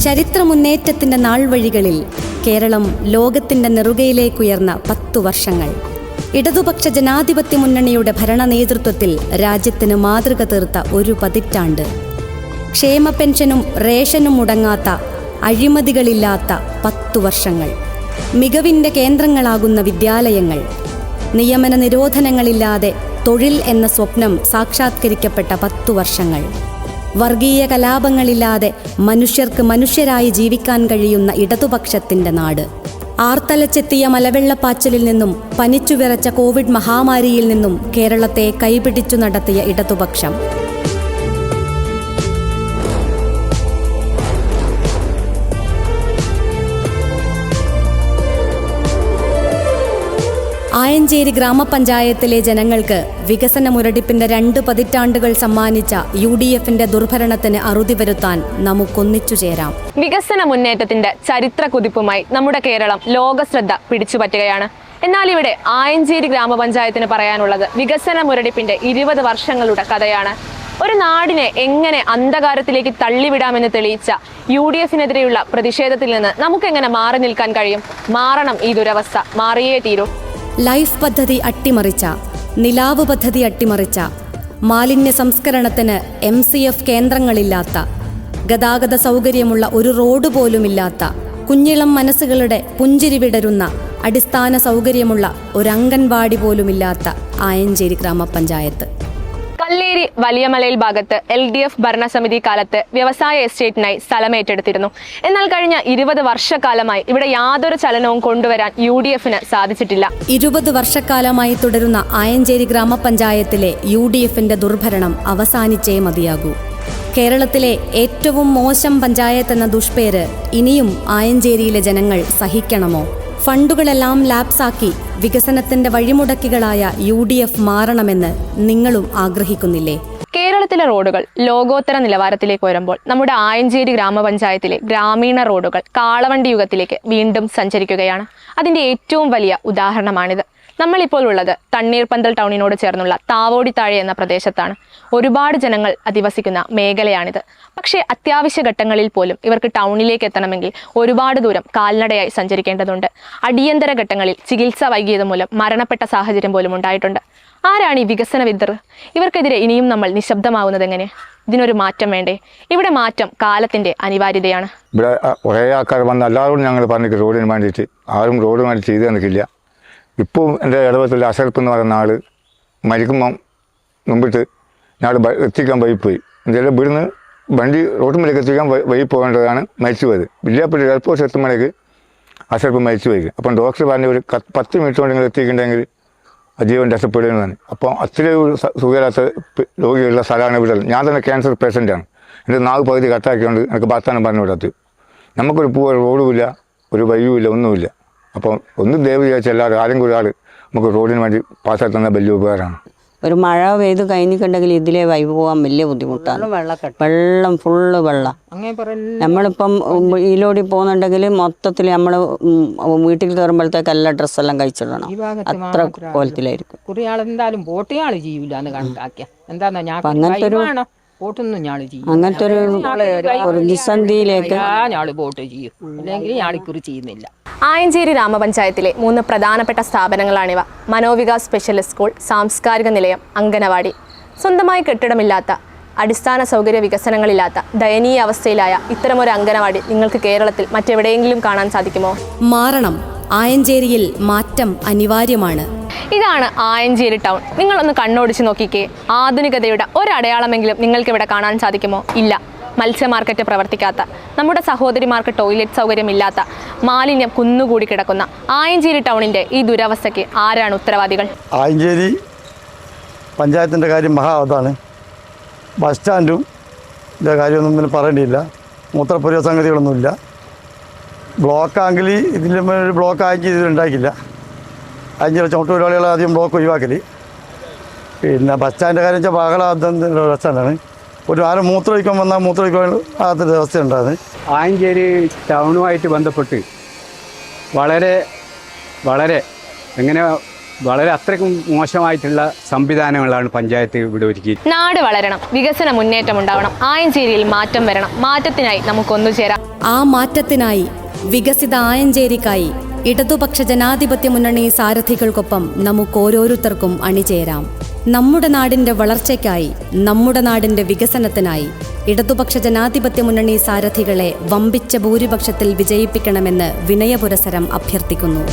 ചരിത്രമുന്നേറ്റത്തിൻ്റെ നാൾവഴികളിൽ കേരളം ലോകത്തിൻ്റെ നെറുകയിലേക്കുയർന്ന 10 വർഷങ്ങൾ. ഇടതുപക്ഷ ജനാധിപത്യ മുന്നണിയുടെ ഭരണ നേതൃത്വത്തിൽ രാജ്യത്തിന് മാതൃക തീർത്ത ഒരു പതിറ്റാണ്ട്. ക്ഷേമ പെൻഷനും റേഷനും മുടങ്ങാത്ത, അഴിമതികളില്ലാത്ത 10 വർഷങ്ങൾ. മികവിൻ്റെ കേന്ദ്രങ്ങളാകുന്ന വിദ്യാലയങ്ങൾ. നിയമന നിരോധനങ്ങളില്ലാതെ തൊഴിൽ എന്ന സ്വപ്നം സാക്ഷാത്കരിക്കപ്പെട്ട 10 വർഷങ്ങൾ. വർഗീയ കലാപങ്ങളില്ലാതെ മനുഷ്യർക്ക് മനുഷ്യരായി ജീവിക്കാൻ കഴിയുന്ന ഇടതുപക്ഷത്തിൻ്റെ നാട്. ആർത്തലച്ചെത്തിയ മലവെള്ളപ്പാച്ചിലിൽ നിന്നും പനിച്ചുവിറച്ച കോവിഡ് മഹാമാരിയിൽ നിന്നും കേരളത്തെ കൈപിടിച്ചു നടത്തിയ ഇടതുപക്ഷം. ആയഞ്ചേരി ഗ്രാമപഞ്ചായത്തിലെ ജനങ്ങൾക്ക് വികസന മുരടിപ്പിന്റെ 2 പതിറ്റാണ്ടുകൾ സമ്മാനിച്ച UDFന്റെ ദുർഭരണത്തിന് അറുതി വരുത്താൻ നമുക്കൊന്നിച്ചു ചേരാം. വികസന മുന്നേറ്റത്തിന്റെ ചരിത്ര കുതിപ്പുമായി നമ്മുടെ കേരളം ലോകശ്രദ്ധ പിടിച്ചുപറ്റുകയാണ്. എന്നാൽ ഇവിടെ ആയഞ്ചേരി ഗ്രാമപഞ്ചായത്തിന് പറയാനുള്ളത് വികസന മുരടിപ്പിന്റെ 20 വർഷങ്ങളുടെ കഥയാണ്. ഒരു നാടിനെ എങ്ങനെ അന്ധകാരത്തിലേക്ക് തള്ളിവിടാമെന്ന് തെളിയിച്ച UDFനെതിരെയുള്ള പ്രതിഷേധത്തിൽ നിന്ന് നമുക്കെങ്ങനെ മാറി നിൽക്കാൻ കഴിയും? മാറണം ഈ ദുരവസ്ഥ, മാറിയേ തീരൂ. ലൈഫ് പദ്ധതി അട്ടിമറിച്ച, നിലാവ് പദ്ധതി അട്ടിമറിച്ച, മാലിന്യ സംസ്കരണത്തിന് MCF കേന്ദ്രങ്ങളില്ലാത്ത, ഗതാഗത സൗകര്യമുള്ള ഒരു റോഡ് പോലുമില്ലാത്ത, കുഞ്ഞിളം മനസ്സുകളുടെ പുഞ്ചിരി വിടരുന്ന, അടിസ്ഥാന സൗകര്യമുള്ള ഒരു അംഗൻവാടി പോലുമില്ലാത്ത ആയഞ്ചേരി ഗ്രാമപഞ്ചായത്ത്. കല്ലേരി വലിയമലയിൽ ഭാഗത്ത് LDF ഭരണസമിതി കാലത്ത് വ്യവസായ എസ്റ്റേറ്റിനായി സ്ഥലമേറ്റെടുത്തിരുന്നു. എന്നാൽ കഴിഞ്ഞ 20 വർഷക്കാലമായി ഇവിടെ യാതൊരു ചലനവും കൊണ്ടുവരാൻ UDFന് സാധിച്ചിട്ടില്ല. 20 വർഷക്കാലമായി തുടരുന്ന ആയഞ്ചേരി ഗ്രാമപഞ്ചായത്തിലെ UDFന്റെ ദുർഭരണം അവസാനിച്ചേ മതിയാകൂ. കേരളത്തിലെ ഏറ്റവും മോശം പഞ്ചായത്ത് എന്ന ദുഷ്പേര് ഇനിയും ആയഞ്ചേരിയിലെ ജനങ്ങൾ സഹിക്കണമോ? ഫണ്ടുകളെല്ലാം ലാപ്സാക്കി വികസനത്തിന്റെ വഴിമുടക്കികളായ UDF മാറണമെന്ന് നിങ്ങളും ആഗ്രഹിക്കുന്നില്ലേ? കേരളത്തിലെ റോഡുകൾ ലോകോത്തര നിലവാരത്തിലേക്ക് വരുമ്പോൾ നമ്മുടെ ആയഞ്ചേരി ഗ്രാമപഞ്ചായത്തിലെ ഗ്രാമീണ റോഡുകൾ കാളവണ്ടി യുഗത്തിലേക്ക് വീണ്ടും സഞ്ചരിക്കുകയാണ്. അതിന്റെ ഏറ്റവും വലിയ ഉദാഹരണമാണിത്. നമ്മളിപ്പോൾ ഉള്ളത് തണ്ണീർപ്പന്തൽ ടൗണിനോട് ചേർന്നുള്ള താവോടിത്താഴെ എന്ന പ്രദേശത്താണ്. ഒരുപാട് ജനങ്ങൾ അധിവസിക്കുന്ന മേഖലയാണിത്. പക്ഷേ അത്യാവശ്യ ഘട്ടങ്ങളിൽ പോലും ഇവർക്ക് ടൗണിലേക്ക് എത്തണമെങ്കിൽ ഒരുപാട് ദൂരം കാൽനടയായി സഞ്ചരിക്കേണ്ടതുണ്ട്. അടിയന്തര ഘട്ടങ്ങളിൽ ചികിത്സ വൈകിയത് മൂലം മരണപ്പെട്ട സാഹചര്യം പോലും ഉണ്ടായിട്ടുണ്ട്. ആരാണ് ഈ വികസന വിദഗ്ധർ? ഇവർക്കെതിരെ ഇനിയും നമ്മൾ നിശബ്ദമാവുന്നത് എങ്ങനെ? ഇതിനൊരു മാറ്റം വേണ്ടേ? ഇവിടെ മാറ്റം കാലത്തിന്റെ അനിവാര്യതയാണ്. ഇവിടെ കുറേ ആൾക്കാർ വന്ന് എല്ലാവരോടും ഞങ്ങൾ പറഞ്ഞിട്ട് റോഡിന് വേണ്ടിയിട്ട് ആരും റോഡ് വേണ്ടി ചെയ്തു തന്നിട്ടില്ല. ഇപ്പോൾ എൻ്റെ ഇടവത്തിൽ അഷറഫ് എന്ന് പറയുന്ന ആൾ മരിക്കുമ്പം മുമ്പിട്ട് ഞങ്ങൾ എത്തിക്കാൻ വൈപ്പോയി. എന്തായാലും ഇവിടുന്ന് വണ്ടി റോഡിലേക്ക് എത്തിക്കാൻ വൈ പോകേണ്ടതാണ് മരിച്ചു പോയത്. വില്യാപ്പള്ളി എയർപോർട്ട് എത്തുമ്പോഴേക്ക് അഷറഫ് മരിച്ചു പോയി. അപ്പം ഡോക്ടർ പറഞ്ഞ ഒരു 10 മിനിറ്റ് കൊണ്ട് നിങ്ങൾ എത്തിയിട്ടുണ്ടെങ്കിൽ ജീവൻ രക്ഷപ്പെടുന്നതാണ്. അപ്പോൾ അത്രയും സുഖമില്ലാത്ത രോഗികളുള്ള സ്ഥലമാണ് ഇവിടെ. ഞാൻ തന്നെ ക്യാൻസർ പേഷ്യൻ്റാണ്. എൻ്റെ നാവ് പകുതി കട്ടാക്കിക്കൊണ്ട് എനിക്ക് ഭർത്താനം പറഞ്ഞു വിടാത്തത്. നമുക്കൊരു റോഡുമില്ല, ഒരു വഴിയുമില്ല, ഒന്നുമില്ല. അപ്പോൾ ഒന്ന് ദയവ് വിചാരിച്ച എല്ലാവരും ആരെങ്കിലും ഒരാൾ നമുക്ക് റോഡിന് വേണ്ടി പാസ്സാക്കി തന്ന വലിയ ഉപകാരമാണ്. ഒരു മഴ പെയ്ത് കഴിഞ്ഞിട്ടുണ്ടെങ്കിൽ ഇതിലേ വൈബ് പോകാൻ വലിയ ബുദ്ധിമുട്ടാണ്. വെള്ളം ഫുള്ള് വെള്ളം. നമ്മളിപ്പം ഇതിലൂടെ പോകുന്നുണ്ടെങ്കിൽ മൊത്തത്തിൽ നമ്മൾ വീട്ടിൽ കയറുമ്പോഴത്തേക്ക് എല്ലാ ഡ്രസ്സെല്ലാം കഴിച്ചിടണം. അത്ര കോലത്തിലായിരിക്കും. അങ്ങനത്തെ ഒരു പ്രതിസന്ധിയിലേക്ക് ആയഞ്ചേരി ഗ്രാമപഞ്ചായത്തിലെ 3 പ്രധാനപ്പെട്ട സ്ഥാപനങ്ങളാണിവ. മനോവികാസ് സ്പെഷ്യലിസ്റ്റ് സ്കൂൾ, സാംസ്കാരിക നിലയം, അംഗനവാടി. സ്വന്തമായി കെട്ടിടമില്ലാത്ത, അടിസ്ഥാന സൗകര്യ വികസനങ്ങളില്ലാത്ത ദയനീയ അവസ്ഥയിലായ ഇത്തരമൊരു അംഗനവാടി നിങ്ങൾക്ക് കേരളത്തിൽ മറ്റെവിടെയെങ്കിലും കാണാൻ സാധിക്കുമോ? മാറണം. ആയഞ്ചേരിയിൽ മാറ്റം അനിവാര്യമാണ്. ഇതാണ് ആയഞ്ചേരി ടൗൺ. നിങ്ങളൊന്ന് കണ്ണോടിച്ച് നോക്കിക്കേ. ആധുനികതയുടെ ഒരടയാളമെങ്കിലും നിങ്ങൾക്കിവിടെ കാണാൻ സാധിക്കുമോ? ഇല്ല. മത്സ്യ മാർക്കറ്റ് പ്രവർത്തിക്കാത്ത, നമ്മുടെ സഹോദരിമാർക്ക് ടോയ്ലറ്റ് സൗകര്യമില്ലാത്ത, മാലിന്യം കുന്നുകൂടി കിടക്കുന്ന ആയഞ്ചേരി ടൗണിൻ്റെ ഈ ദുരവസ്ഥയ്ക്ക് ആരാണ് ഉത്തരവാദികൾ? ആയഞ്ചേരി പഞ്ചായത്തിൻ്റെ കാര്യം മഹാവതാണ്. ബസ് സ്റ്റാൻഡും ഇതിൻ്റെ കാര്യമൊന്നും പിന്നെ പറയേണ്ടിയില്ല. മൂത്രപ്പുര സംഗതികളൊന്നുമില്ല. ബ്ലോക്കാണെങ്കിൽ ഇതിൻ്റെ ഒരു ബ്ലോക്ക് ആയഞ്ചേരി ഇതിലുണ്ടാക്കില്ല. ആയഞ്ചേരി ചുമട്ടുതൊഴിലാളികൾ ആദ്യം ബ്ലോക്ക് ഒഴിവാക്കൽ. പിന്നെ ബസ് സ്റ്റാൻഡിൻ്റെ കാര്യം വെച്ചാൽ ബഹളാദ്യത്തിൻ്റെ ബസ് സ്റ്റാൻഡാണ്. ഒരു ആരും മൂത്രമൊഴിക്കാൻ വന്നാൽ മൂത്രമൊഴിക്കാൻ ആകാത്തൊരു അവസ്ഥ ഉണ്ടാകുന്നത്. ആയഞ്ചേരി ടൗണുമായിട്ട് ബന്ധപ്പെട്ട് വളരെ എങ്ങനെ വളരെ അത്രയ്ക്കും മോശമായിട്ടുള്ള സംവിധാനങ്ങളാണ് പഞ്ചായത്ത് ഇവിടെ ഒരുക്കിയത്. നാട് വളരണം, വികസന മുന്നേറ്റം ഉണ്ടാവണം, ആയഞ്ചേരിയിൽ മാറ്റം വരണം. മാറ്റത്തിനായി നമുക്കൊന്നു ചേരാം. ആ മാറ്റത്തിനായി, വികസിത ആയഞ്ചേരിക്കായി ഇടതുപക്ഷ ജനാധിപത്യ മുന്നണി സാരഥികൾക്കൊപ്പം നമുക്ക് ഓരോരുത്തർക്കും അണിചേരാം. നമ്മുടെ നാടിന്റെ വളർച്ചയ്ക്കായി, നമ്മുടെ നാടിന്റെ വികസനത്തിനായി ഇടതുപക്ഷ ജനാധിപത്യ മുന്നണി സാരഥികളെ വമ്പിച്ച ഭൂരിപക്ഷത്തിൽ വിജയിപ്പിക്കണമെന്ന് വിനയപുരസരം അഭ്യർത്ഥിക്കുന്നു.